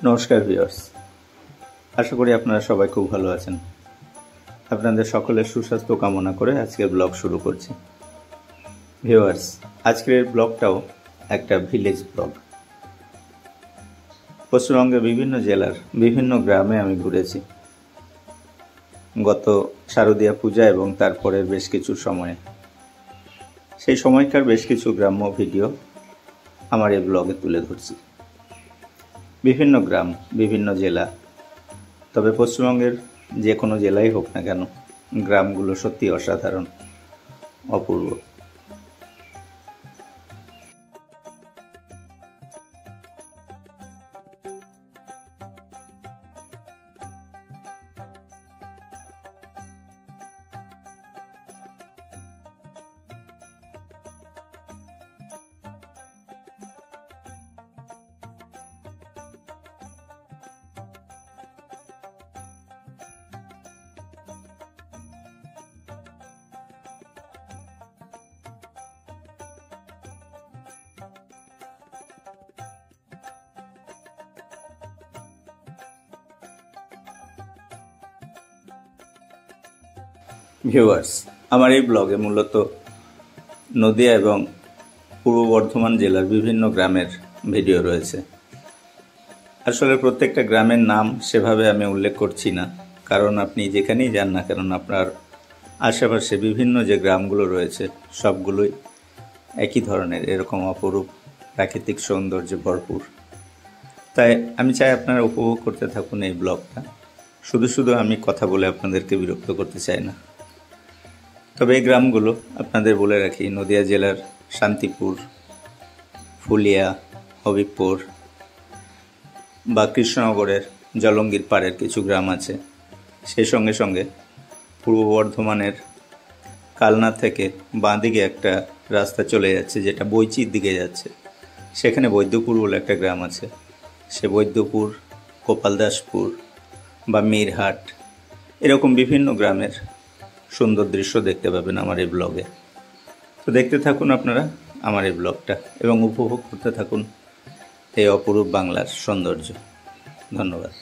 নমস্কার ভিউয়ার্স, আশা করি আপনারা সবাই খুব ভালো আছেন। আপনাদের সকলের সুস্বাস্থ্য কামনা করে আজকের ব্লগ শুরু করছি। ভিউয়ার্স, আজকের ব্লগটাও একটা ভিলেজ ব্লগ। পশ্চিমবঙ্গের বিভিন্ন জেলার বিভিন্ন গ্রামে আমি ঘুরেছি গত শারদীয়া পূজা এবং তারপরের বেশ কিছু সময়ে। সেই সময়কার বেশ কিছু গ্রাম্য ভিডিও আমার এই ব্লগে তুলে ধরছি। বিভিন্ন গ্রাম, বিভিন্ন জেলা, তবে পশ্চিমবঙ্গের যে কোনো জেলাই হোক না কেন, গ্রামগুলো সত্যি অসাধারণ, অপূর্ব। ভিউয়ার্স, আমার এই ব্লগে মূলত নদিয়া এবং পূর্ব বর্ধমান জেলার বিভিন্ন গ্রামের ভিডিও রয়েছে। আসলে প্রত্যেকটা গ্রামের নাম সেভাবে আমি উল্লেখ করছি না, কারণ আপনি যেখানেই যান না কেন আপনার আশেপাশে বিভিন্ন যে গ্রামগুলো রয়েছে সবগুলোই একই ধরনের, এরকম অপরূপ প্রাকৃতিক সৌন্দর্যে ভরপুর। তাই আমি চাই আপনারা উপভোগ করতে থাকুন এই ব্লগটা। শুধু শুধু আমি কথা বলে আপনাদেরকে বিরক্ত করতে চাই না। তবে এই গ্রামগুলো আপনাদের বলে রাখি, নদিয়া জেলার শান্তিপুর, ফুলিয়া, হবিবপুর বা কৃষ্ণনগরের জলঙ্গির পাড়ের কিছু গ্রাম আছে। সেই সঙ্গে সঙ্গে পূর্ব বর্ধমানের কালনা থেকে বাঁদিকে একটা রাস্তা চলে যাচ্ছে যেটা বৈচির দিকে যাচ্ছে, সেখানে বৈদ্যপুর বলে একটা গ্রাম আছে। সে বৈদ্যপুর, গোপালদাসপুর বা মিরহাট, এরকম বিভিন্ন গ্রামের সুন্দর দৃশ্য দেখতে পাবেন আমার এই ব্লগে। তো দেখতে থাকুন আপনারা আমার এই ব্লগটা এবং উপভোগ করতে থাকুন এই অপরূপ বাংলার সৌন্দর্য। ধন্যবাদ।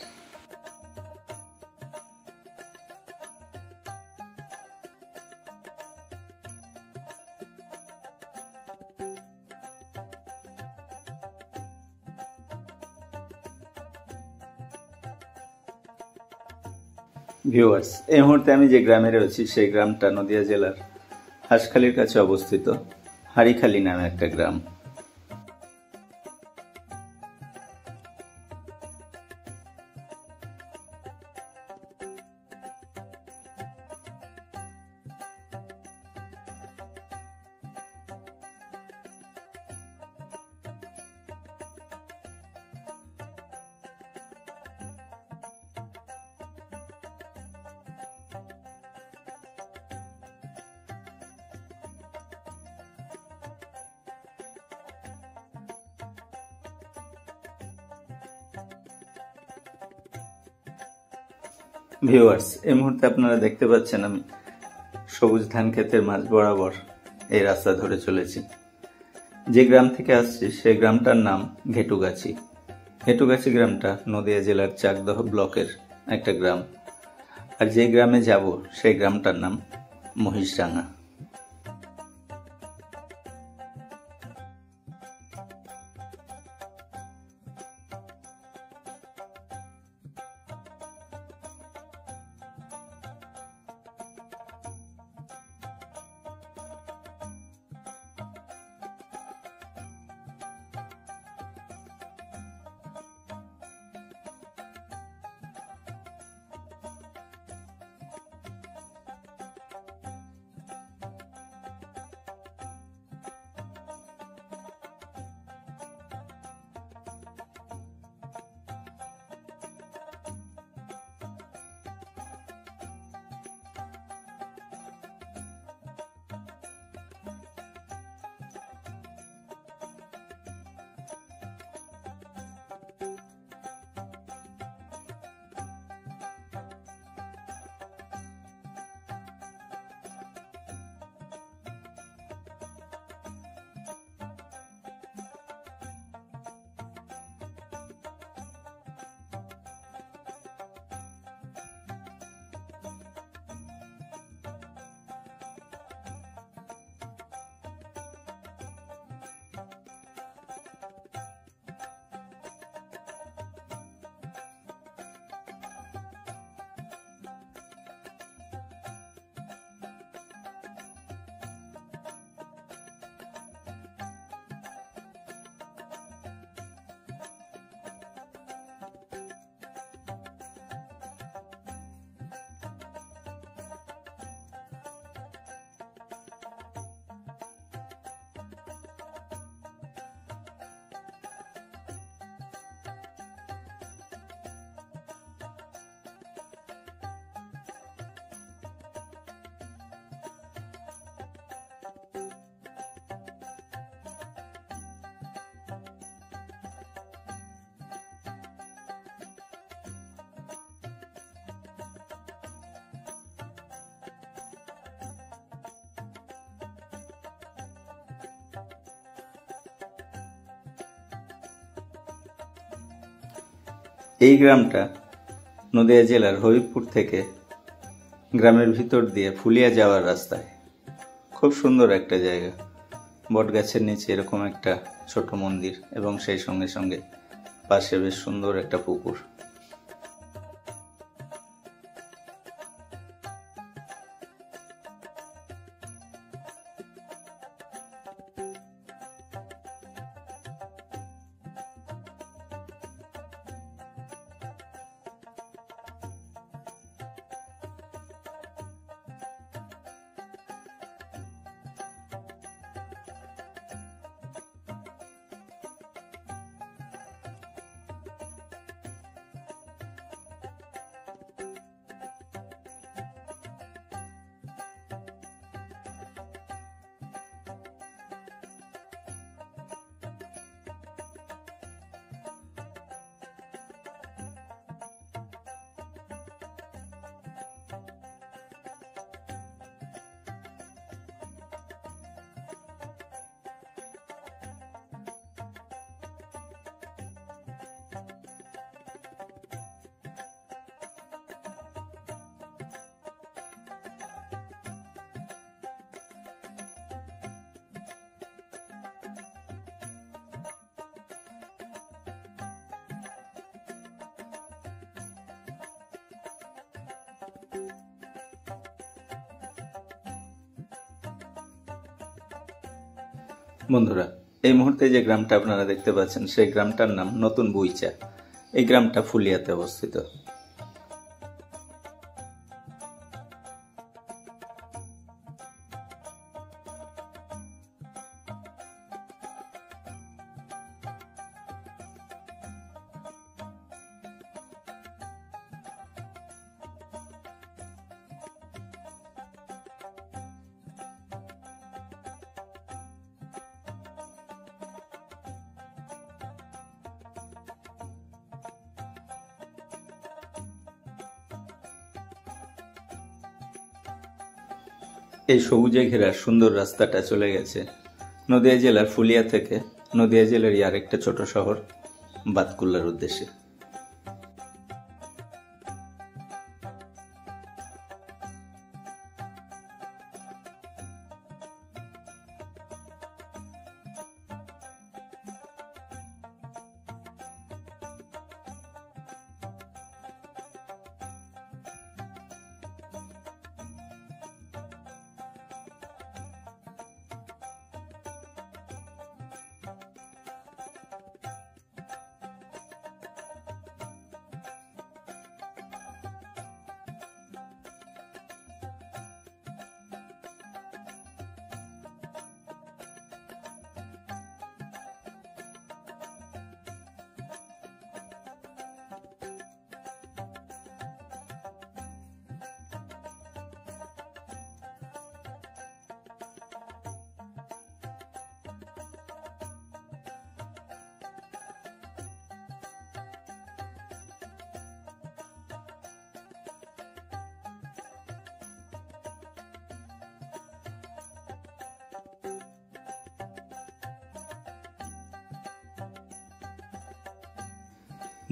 ভিউয়ার্স, এই মুহূর্তে আমি যে গ্রামে রয়েছি সেই গ্রামটা নদিয়া জেলার হাঁসখালির কাছে অবস্থিত, হারিখালি নামে একটা গ্রাম। ভিউয়ার্স, এই মুহূর্তে আপনারা দেখতে পাচ্ছেন আমি সবুজ ধান ক্ষেতের মাঝ বরাবর এই রাস্তা ধরে চলেছি। যে গ্রাম থেকে আসছি সেই গ্রামটার নাম ঘেটুগাছি। ঘেটুগাছি গ্রামটা নদিয়া জেলার চাকদহ ব্লকের একটা গ্রাম। আর যে গ্রামে যাব সেই গ্রামটার নাম মহিষডাঙ্গা। এই গ্রামটা নদিয়া জেলার হবিবপুর থেকে গ্রামের ভিতর দিয়ে ফুলিয়া যাওয়ার রাস্তায়। খুব সুন্দর একটা জায়গা, বটগাছের নিচে এরকম একটা ছোট মন্দির এবং সেই সঙ্গে সঙ্গে পাশে বেশ সুন্দর একটা পুকুর। বন্ধুরা, এই মুহূর্তে যে গ্রামটা আপনারা দেখতে পাচ্ছেন সেই গ্রামটার নাম নতুন বুইচা। এই গ্রামটা ফুলিয়াতে অবস্থিত। এই সবুজে ঘেরা সুন্দর রাস্তাটা চলে গেছে নদিয়া জেলার ফুলিয়া থেকে নদিয়া জেলারই আরেকটা ছোট শহর বাতকুল্লার উদ্দেশ্যে।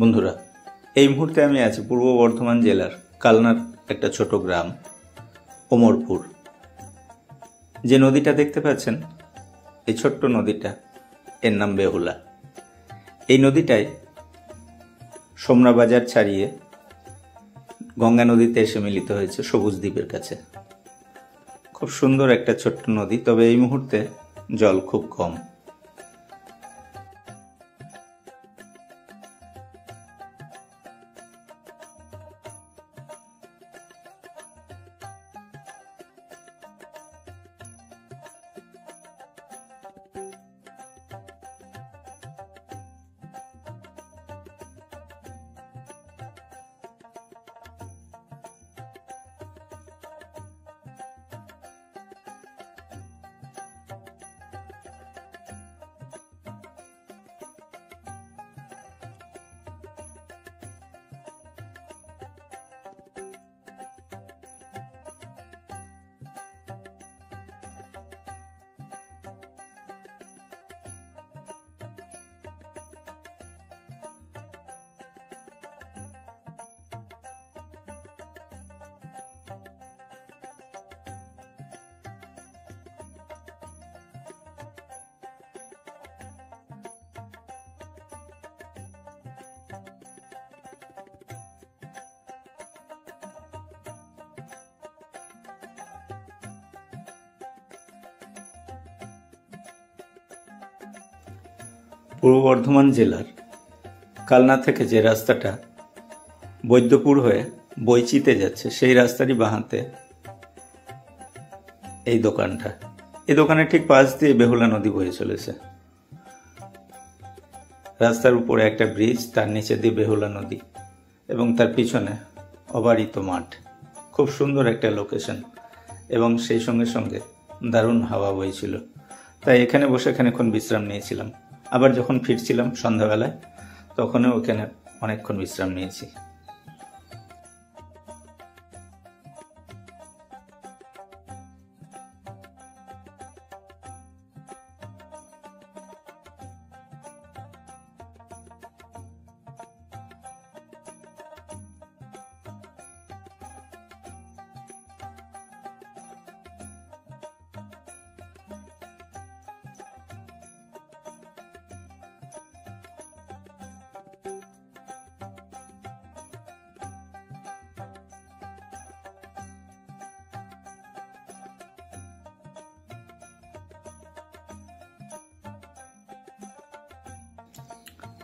বন্ধুরা, এই মুহূর্তে আমি আছি পূর্ব বর্ধমান জেলার কালনার একটা ছোট গ্রাম ওমরপুর। যে নদীটা দেখতে পাচ্ছেন, এই ছোট্ট নদীটা, এর নাম বেহুলা। এই নদীটাই সোমনা বাজার ছাড়িয়ে গঙ্গা নদীতে এসে মিলিত হয়েছে সবুজ দ্বীপের কাছে। খুব সুন্দর একটা ছোট্ট নদী, তবে এই মুহূর্তে জল খুব কম। পূর্ব বর্ধমান জেলার কালনা থেকে যে রাস্তাটা বৈদ্যপুর হয়ে বইচিতে যাচ্ছে সেই রাস্তারই বাঁহাতে এই দোকানটা। এই দোকানের ঠিক পাশ দিয়ে বেহুলা নদী বয়ে চলেছে। রাস্তার উপরে একটা ব্রিজ, তার নিচে দিয়ে বেহুলা নদী এবং তার পিছনে অবারিত মাঠ। খুব সুন্দর একটা লোকেশন এবং সেই সঙ্গে সঙ্গে দারুণ হাওয়া বইছিল। তাই এখানে বসে খানিকক্ষণ বিশ্রাম নিয়েছিলাম। আবার যখন ফিরছিলাম সন্ধ্যাবেলায় তখনও ওখানে অনেকক্ষণ বিশ্রাম নিয়েছি।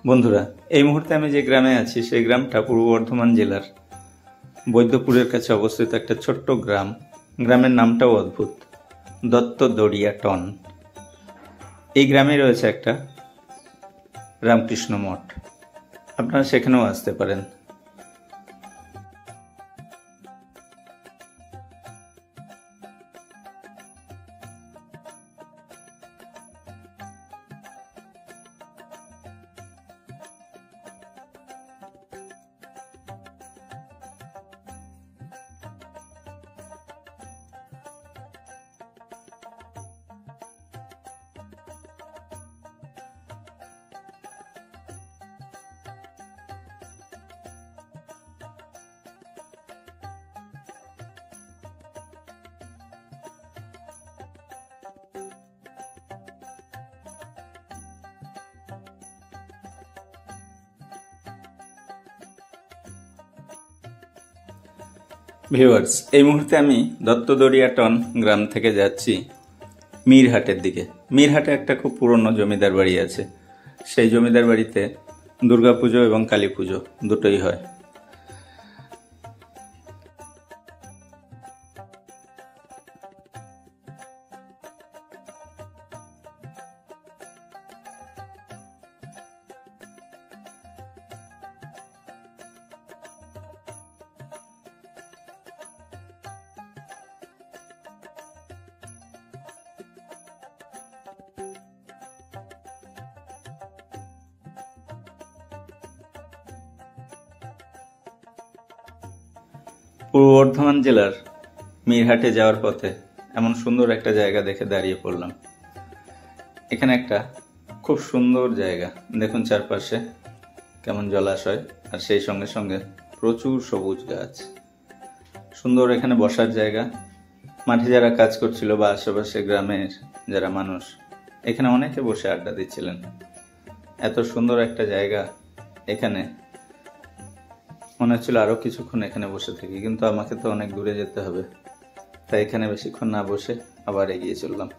বন্ধুরা, এই মুহূর্তে আমি যে গ্রামে আছি সেই গ্রামটা পূর্ব বর্ধমান জেলার বৈদ্যপুরের কাছে অবস্থিত একটা ছোট্ট গ্রাম। গ্রামের নামটাও অদ্ভুত, দত্তদড়িয়া টন। এই গ্রামে রয়েছে একটা রামকৃষ্ণ মঠ। আপনারা সেখানেও আসতে পারেন। ভিউয়ার্স, এই মুহূর্তে আমি দত্তদড়িয়া টন গ্রাম থেকে যাচ্ছি মিরহাটের দিকে। মিরহাটে একটা খুব পুরনো জমিদার বাড়ি আছে। সেই জমিদার বাড়িতে দুর্গাপুজো এবং কালী পুজো দুটোই হয়। পূর্ব বর্ধমান জেলার মিরহাটে যাওয়ার পথে এমন সুন্দর একটা জায়গা দেখে দাঁড়িয়ে পড়লাম। এখানে একটা খুব সুন্দর জায়গা, দেখুন চারপাশে কেমন জলাশয় আর সেই সঙ্গে সঙ্গে প্রচুর সবুজ গাছ। সুন্দর এখানে বসার জায়গা। মাঠে যারা কাজ করছিল বা আশেপাশে গ্রামের যারা মানুষ, এখানে অনেকে বসে আড্ডা দিচ্ছিলেন। এত সুন্দর একটা জায়গা, এখানে মনে হচ্ছিল আরো কিছুক্ষণ এখানে বসে থাকি, কিন্তু আমাকে তো অনেক দূরে যেতে হবে। তাই এখানে বেশিক্ষণ না বসে আবার এগিয়ে চললাম।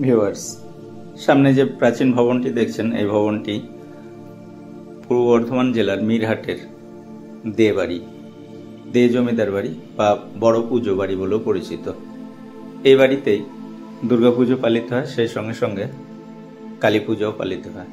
ভিউয়ার্স, সামনে যে প্রাচীন ভবনটি দেখছেন, এই ভবনটি পূর্ব বর্ধমান জেলার মিরহাটের দে বাড়ি, দে জমিদার বাড়ি বা বড় পুজো বাড়ি বলেও পরিচিত। এই বাড়িতেই দুর্গাপুজো পালিত হয়, সেই সঙ্গে সঙ্গে কালী পুজোও পালিত হয়।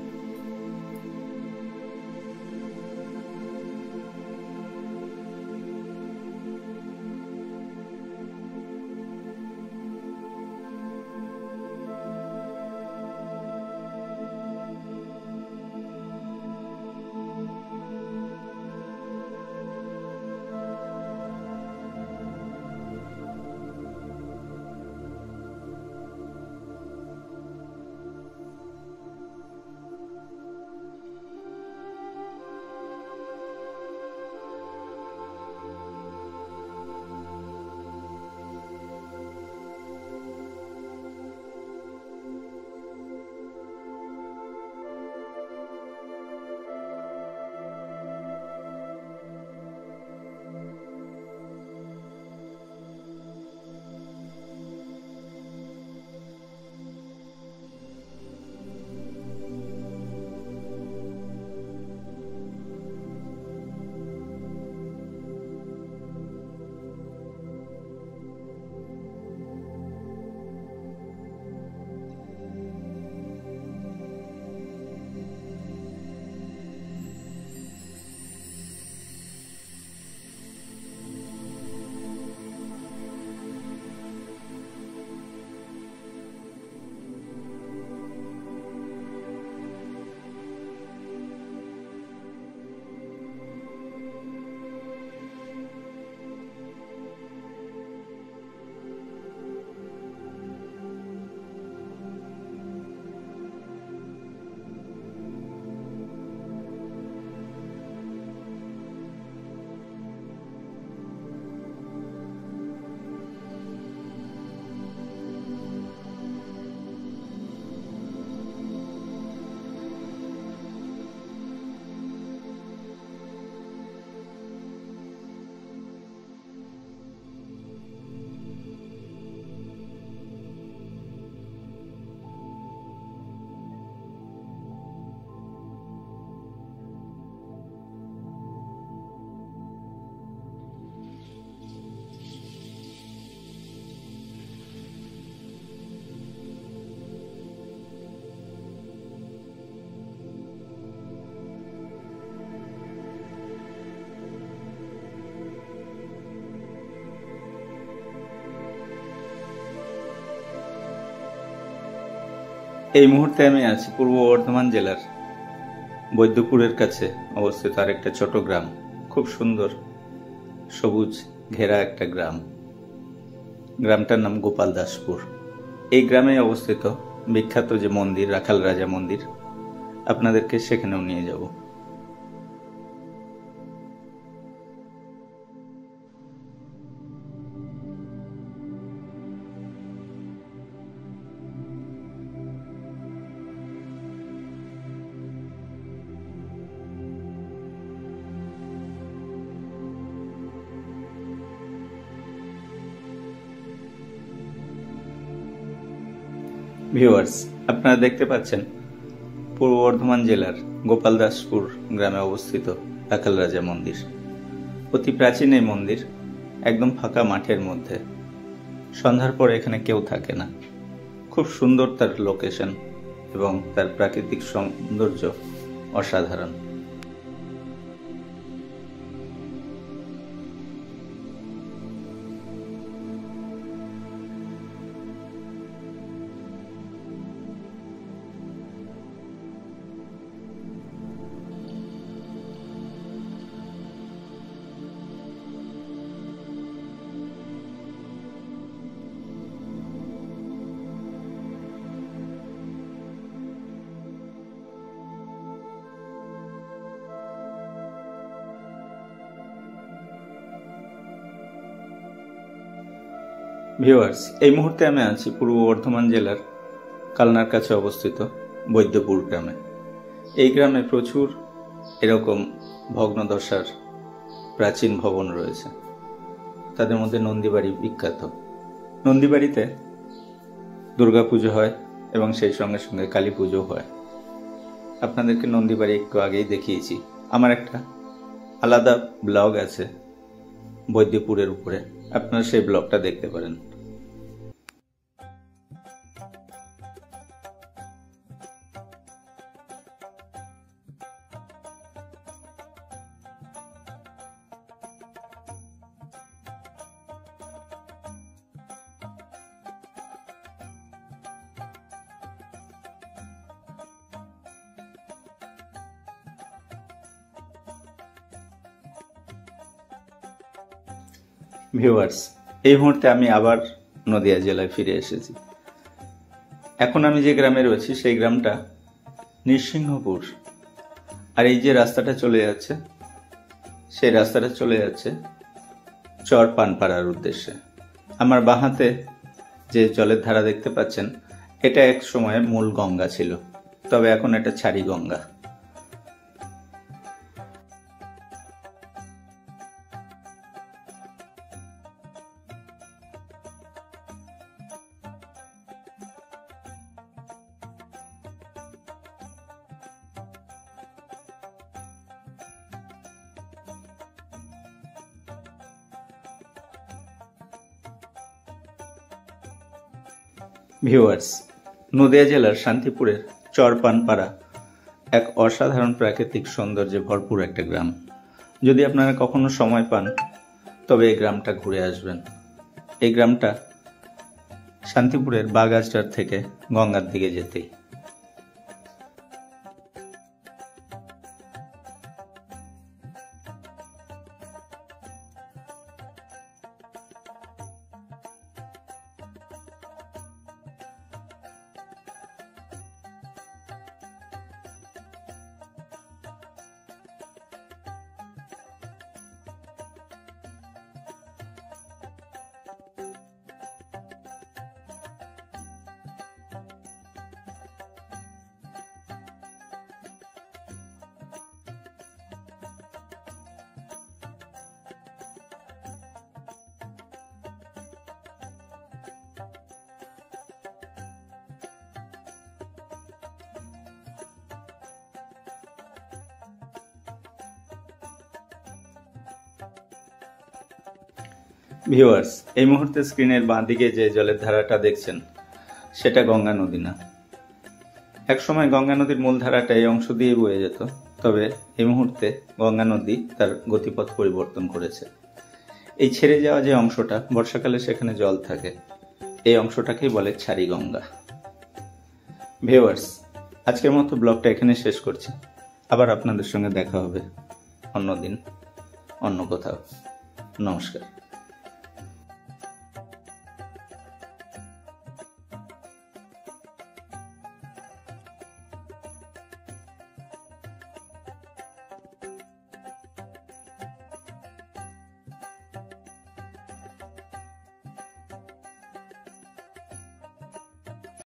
এই মুহূর্তে আমি আছি পূর্ব বর্ধমান জেলার বৈদ্যপুরের কাছে অবস্থিত আরেকটা ছোট গ্রাম। খুব সুন্দর সবুজ ঘেরা একটা গ্রাম। গ্রামটার নাম গোপালদাসপুর। এই গ্রামে অবস্থিত বিখ্যাত যে মন্দির, রাখাল রাজা মন্দির, আপনাদেরকে সেখানেও নিয়ে যাব। ভিউয়ার্স, আপনারা দেখতে পাচ্ছেন পূর্ব বর্ধমান জেলার গোপালদাসপুর গ্রামে অবস্থিত রাখাল রাজা মন্দির। অতি প্রাচীন এই মন্দির, একদম ফাঁকা মাঠের মধ্যে। সন্ধ্যার পর এখানে কেউ থাকে না। খুব সুন্দর তার লোকেশন এবং তার প্রাকৃতিক সৌন্দর্য অসাধারণ। ভিউয়ার্স, এই মুহূর্তে আমি আছি পূর্ব বর্ধমান জেলার কালনার কাছে অবস্থিত বৈদ্যপুর গ্রামে। এই গ্রামে প্রচুর এরকম ভগ্নদশার প্রাচীন ভবন রয়েছে। তাদের মধ্যে নন্দীবাড়ি বিখ্যাত। নন্দীবাড়িতে দুর্গাপুজো হয় এবং সেই সঙ্গে সঙ্গে কালী পুজো হয়। আপনাদেরকে নন্দীবাড়ি একটু আগেই দেখিয়েছি। আমার একটা আলাদা ব্লগ আছে বৈদ্যপুরের উপরে, আপনারা সেই ব্লগটা দেখতে পারেন। ভিউয়ার্স, এই মুহূর্তে আমি আবার নদিয়া জেলায় ফিরে এসেছি। এখন আমি যে গ্রামে রয়েছি সেই গ্রামটা নৃসিংহপুর। আর এই যে রাস্তাটা চলে যাচ্ছে, সেই রাস্তাটা চলে যাচ্ছে চর পানপাড়ার উদ্দেশ্যে। আমার বাঁ হাতে যে জলের ধারা দেখতে পাচ্ছেন, এটা এক সময় মূল গঙ্গা ছিল, তবে এখন এটা ছাড়ি গঙ্গা। ভিউয়ার্স, নদিয়া জেলার শান্তিপুরের চর পানপাড়া এক অসাধারণ প্রাকৃতিক সৌন্দর্যে ভরপুর একটা গ্রাম। যদি আপনারা কখনো সময় পান তবে এই গ্রামটা ঘুরে আসবেন। এই গ্রামটা শান্তিপুরের বাগাজটার থেকে গঙ্গার দিকে যেতেই। ভিউয়ার্স, এই মুহূর্তে স্ক্রিনের বাঁ দিকে যে জলের ধারাটা দেখছেন সেটা গঙ্গা নদী না। একসময় গঙ্গা নদীর মূল ধারাটা এই অংশ দিয়ে বয়ে যেত, তবে এই মুহূর্তে গঙ্গা নদী তার গতিপথ পরিবর্তন করেছে। এই ছেড়ে যাওয়া যে অংশটা, বর্ষাকালে সেখানে জল থাকে, এই অংশটাকেই বলে ছাড়ি গঙ্গা। ভিউয়ার্স, আজকের মতো ব্লগটা এখানে শেষ করছি। আবার আপনাদের সঙ্গে দেখা হবে অন্যদিন, অন্য কোথাও। নমস্কার।